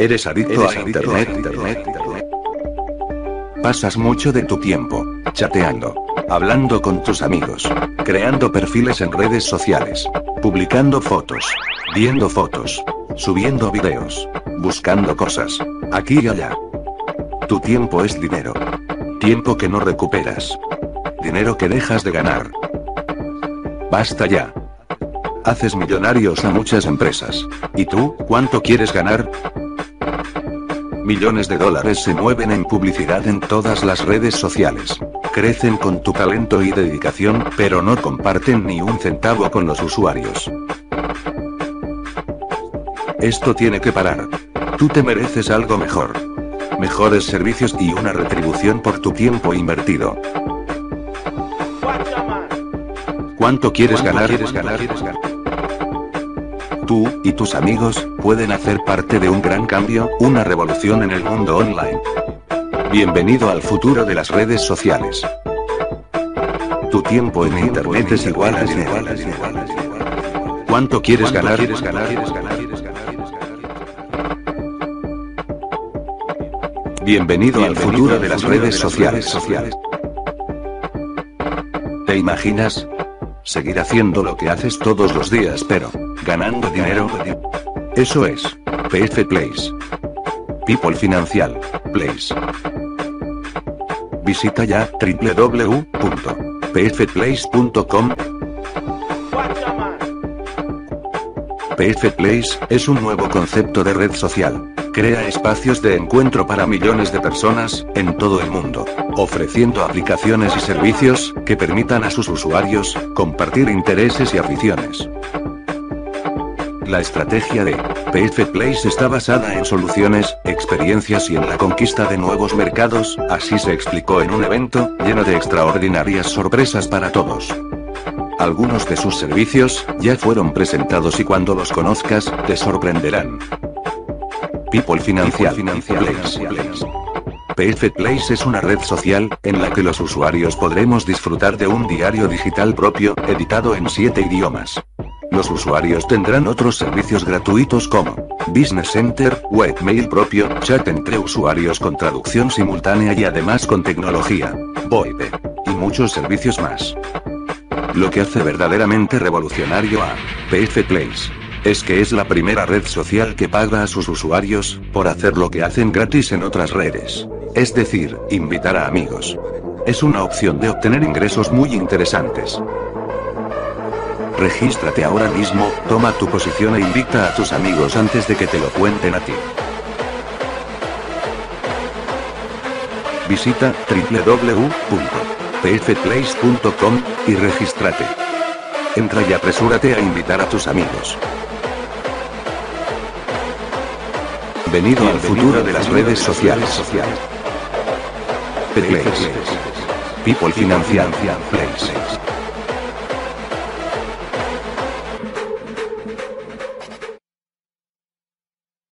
Eres adicto a internet. Pasas mucho de tu tiempo chateando, hablando con tus amigos, creando perfiles en redes sociales, publicando fotos, viendo fotos, subiendo videos, buscando cosas, aquí y allá. Tu tiempo es dinero. Tiempo que no recuperas. Dinero que dejas de ganar. Basta ya. Haces millonarios a muchas empresas. ¿Y tú, cuánto quieres ganar? Millones de dólares se mueven en publicidad en todas las redes sociales. Crecen con tu talento y dedicación, pero no comparten ni un centavo con los usuarios. Esto tiene que parar. Tú te mereces algo mejor. Mejores servicios y una retribución por tu tiempo invertido. ¿Cuánto quieres ganar? Tú y tus amigos pueden hacer parte de un gran cambio, una revolución en el mundo online. Bienvenido al futuro de las redes sociales. Tu tiempo en internet es igual a dinero. ¿Cuánto quieres ganar? Bienvenido al futuro de las redes sociales. ¿Te imaginas? Seguir haciendo lo que haces todos los días, pero ganando dinero. Eso es PF Place. People Financial Place. Visita ya www.pfplace.com. PF Place es un nuevo concepto de red social. Crea espacios de encuentro para millones de personas, en todo el mundo, ofreciendo aplicaciones y servicios que permitan a sus usuarios compartir intereses y aficiones. La estrategia de PF Place está basada en soluciones, experiencias y en la conquista de nuevos mercados, así se explicó en un evento lleno de extraordinarias sorpresas para todos. Algunos de sus servicios ya fueron presentados y cuando los conozcas, te sorprenderán. People Financial Place. PF Place es una red social en la que los usuarios podremos disfrutar de un diario digital propio, editado en 7 idiomas. Los usuarios tendrán otros servicios gratuitos como Business Center, webmail propio, chat entre usuarios con traducción simultánea y además con tecnología VoIP y muchos servicios más. Lo que hace verdaderamente revolucionario a PF Place es que es la primera red social que paga a sus usuarios por hacer lo que hacen gratis en otras redes. Es decir, invitar a amigos. Es una opción de obtener ingresos muy interesantes. Regístrate ahora mismo, toma tu posición e invita a tus amigos antes de que te lo cuenten a ti. Visita www.pfplace.com y regístrate. Entra y apresúrate a invitar a tus amigos. Bienvenido al futuro de las redes sociales. PF Place. People Financial Place.